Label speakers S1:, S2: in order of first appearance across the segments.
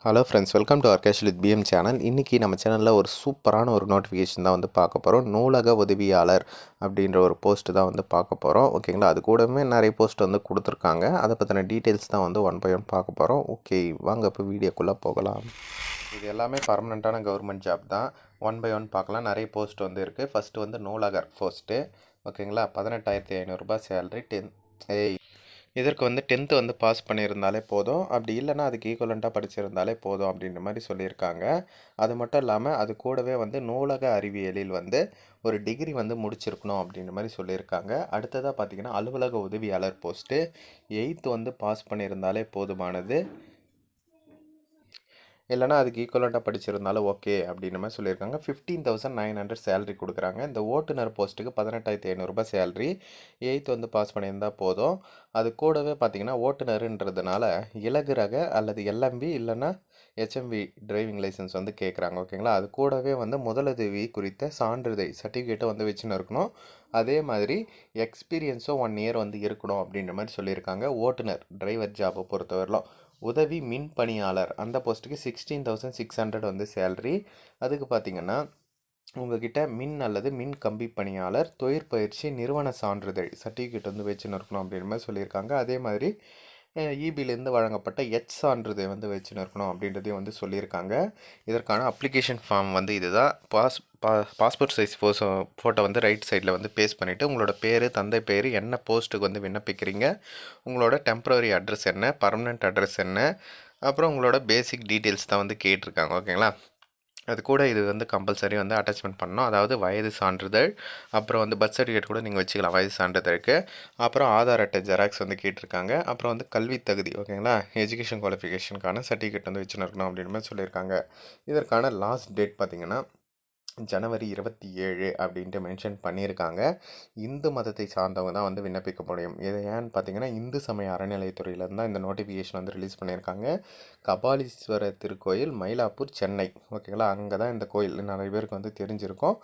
S1: Hello friends, welcome to ஆர்கேஷ் with PM channel. இன்றைக்கி நம்ம சேனலில் ஒரு சூப்பரான ஒரு நோட்டிஃபிகேஷன் தான் வந்து பார்க்க போகிறோம். நூலக உதவியாளர் அப்படின்ற ஒரு போஸ்ட்டு தான் வந்து பார்க்க போகிறோம். ஓகேங்களா, அது கூடவே நிறைய போஸ்ட் வந்து கொடுத்துருக்காங்க. அதை பற்றின டீட்டெயில்ஸ் தான் வந்து ஒன் பை ஒன் பார்க்க போகிறோம். ஓகே, வாங்க இப்போ வீடியோக்குள்ளே போகலாம். இது எல்லாமே பர்மனெண்ட்டான கவர்மெண்ட் ஜாப் தான். ஒன் பை ஒன் பார்க்கலாம். நிறைய போஸ்ட் வந்து இருக்குது. ஃபஸ்ட்டு வந்து நூலகர் போஸ்ட்டு. ஓகேங்களா, 18,500 சேலரி. இதற்கு வந்து 10th வந்து பாஸ் பண்ணியிருந்தாலே போதும். அப்படி இல்லைன்னா அதுக்கு ஈக்குவலண்ட்டாக படிச்சிருந்தாலே போதும் அப்படின்ற மாதிரி சொல்லியிருக்காங்க. அது மட்டும் இல்லாமல் அது கூடவே வந்து நூலக அறிவியலில் வந்து ஒரு டிகிரி வந்து முடிச்சிருக்கணும் அப்படின்ற மாதிரி சொல்லியிருக்காங்க. அடுத்ததாக பார்த்திங்கன்னா அலுவலக உதவியாளர் போஸ்ட்டு 8th வந்து பாஸ் பண்ணியிருந்தாலே போதுமானது. இல்லைனா அதுக்கு ஈக்குவலண்ட்டாக படிச்சிருந்தாலும் ஓகே அப்படின்ற மாதிரி சொல்லியிருக்காங்க. 15,900 சேலரி கொடுக்குறாங்க. இந்த ஓட்டுநர் போஸ்ட்டுக்கு 18,500 சேலரி. 8th வந்து பாஸ் பண்ணியிருந்தால் போதும். அது கூடவே பார்த்திங்கன்னா ஓட்டுநருன்றதுனால இலகு ரக அல்லது எல்எம்பி இல்லைன்னா ஹெச்எம்பி டிரைவிங் லைசன்ஸ் வந்து கேட்குறாங்க. ஓகேங்களா, அது கூடவே வந்து முதலுதவி குறித்த சான்றிதழ் சர்டிஃபிகேட்டை வந்து வச்சுன்னு இருக்கணும். அதே மாதிரி எக்ஸ்பீரியன்ஸும் 1 இயர் வந்து இருக்கணும் அப்படின்ற மாதிரி சொல்லியிருக்காங்க. ஓட்டுநர் டிரைவர் ஜாப்பை பொறுத்தவரையிலும் உதவி மின் பணியாளர் அந்த போஸ்ட்டுக்கு 16,600 வந்து சேலரி. அதுக்கு பார்த்திங்கன்னா உங்ககிட்ட மின் அல்லது மின் கம்பி பணியாளர் தொழிற்பயிற்சி நிறுவன சான்றிதழ் சர்டிஃபிகேட் வந்து வச்சுன்னு இருக்கணும் அப்படின்ற மாதிரி சொல்லியிருக்காங்க. அதே மாதிரி இபிலேருந்து வழங்கப்பட்ட சான்றிதழ் வந்து வச்சுன்னு இருக்கணும் அப்படின்றதையும் வந்து சொல்லியிருக்காங்க. இதற்கான அப்ளிகேஷன் ஃபார்ம் வந்து இதுதான். பாஸ்போர்ட் சைஸ் ஃபோட்டோ வந்து ரைட் சைடில் வந்து பேஸ்ட் பண்ணிவிட்டு உங்களோட பேர், தந்தை பேர், என்ன போஸ்ட்டுக்கு வந்து விண்ணப்பிக்கிறீங்க, உங்களோட டெம்ப்ரவரி அட்ரஸ் என்ன, பர்மனெண்ட் அட்ரஸ் என்ன, அப்புறம் உங்களோட பேசிக் டீட்டெயில்ஸ் தான் வந்து கேட்டிருக்காங்க. ஓகேங்களா, அது கூட இது வந்து கம்பல்சரி வந்து அட்டாச்மெண்ட் பண்ணணும். அதாவது வயது சான்றிதழ், அப்புறம் வந்து பர்த் சர்டிஃபிகேட் கூட நீங்கள் வச்சுக்கலாம் வயது சான்றிதழுக்கு. அப்புறம் ஆதார் அட்டை ஜெராக்ஸ் வந்து கேட்டிருக்காங்க. அப்புறம் வந்து கல்வி தகுதி, ஓகேங்களா, எஜுகேஷன் குவாலிஃபிகேஷனுக்கான சர்டிஃபிகேட் வந்து வச்சுன்னு இருக்கணும் அப்படின்ற மாதிரி சொல்லியிருக்காங்க. இதற்கான லாஸ்ட் டேட் பார்த்திங்கன்னா ஜனவரி 27 அப்படின்ட்டு மென்ஷன் பண்ணியிருக்காங்க. இந்து மதத்தை சார்ந்தவங்க தான் வந்து விண்ணப்பிக்க முடியும். இது ஏன்னு பார்த்தீங்கன்னா இந்து சமய அறநிலையத்துறையிலேருந்து தான் இந்த நோட்டிஃபிகேஷன் வந்து ரிலீஸ் பண்ணியிருக்காங்க. கபாலீஸ்வரர் திருக்கோயில், மயிலாப்பூர், சென்னை. ஓகேங்களா, அங்கே தான் இந்த கோயில் நிறைய பேருக்கு வந்து தெரிஞ்சிருக்கும்.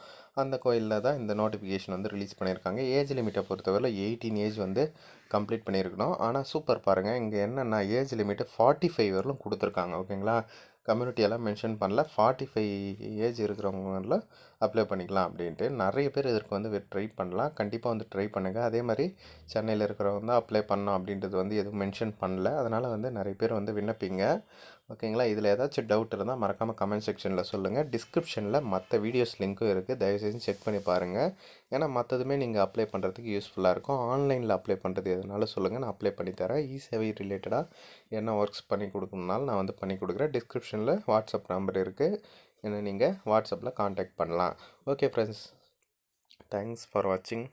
S1: அந்த கோயிலில் தான் இந்த நோட்டிஃபிகேஷன் வந்து ரிலீஸ் பண்ணியிருக்காங்க. ஏஜ் லிமிட்டை பொறுத்தவரை 18 ஏஜ் வந்து கம்ப்ளீட் பண்ணியிருக்கணும். ஆனால் சூப்பர் பாருங்கள், இங்கே என்னென்னா ஏஜ் லிமிட்டு 45 வரலும் கொடுத்துருக்காங்க. ஓகேங்களா, கம்யூனிட்டியெல்லாம் மென்ஷன் பண்ணல. 45 ஏஜ் இருக்கிறவங்களாம் அப்ளை பண்ணிக்கலாம் அப்படின்ட்டு. நிறைய பேர் இதற்கு வந்து ட்ரை பண்ணலாம். கண்டிப்பாக வந்து ட்ரை பண்ணுங்கள். அதே மாதிரி சென்னையில் இருக்கிறவங்க தான் அப்ளை பண்ணோம் அப்படின்றது வந்து எதுவும் மென்ஷன் பண்ணல. அதனால் வந்து நிறைய பேர் வந்து விண்ணப்பிங்க. ஓகேங்களா, இதில் ஏதாச்சும் டவுட் இருந்தால் மறக்காமல் கமெண்ட் செக்ஷனில் சொல்லுங்கள். டிஸ்கிரிப்ஷனில் மற்ற வீடியோஸ் லிங்க்கும் இருக்குது. தயவுசெய்து செக் பண்ணி பாருங்கள். ஏன்னா மற்றதுமே நீங்கள் அப்ளை பண்ணுறதுக்கு யூஸ்ஃபுல்லாக இருக்கும். ஆன்லைனில் அப்ளை பண்ணுறது எதுனாலும் சொல்லுங்கள், நான் அப்ளை பண்ணி தரேன். சேவை ரிலேட்டடாக என்ன ஒர்க்ஸ் பண்ணி கொடுக்கணுனாலும் நான் வந்து பண்ணி கொடுக்குறேன். டிஸ்கிரிப்ஷனில் வாட்ஸ்அப் நம்பர் இருக்குது, என்ன நீங்கள் வாட்ஸ்அப்பில் காண்டாக்ட் பண்ணலாம். ஓகே ஃப்ரெண்ட்ஸ், தேங்க்ஸ் ஃபார் வாட்சிங்.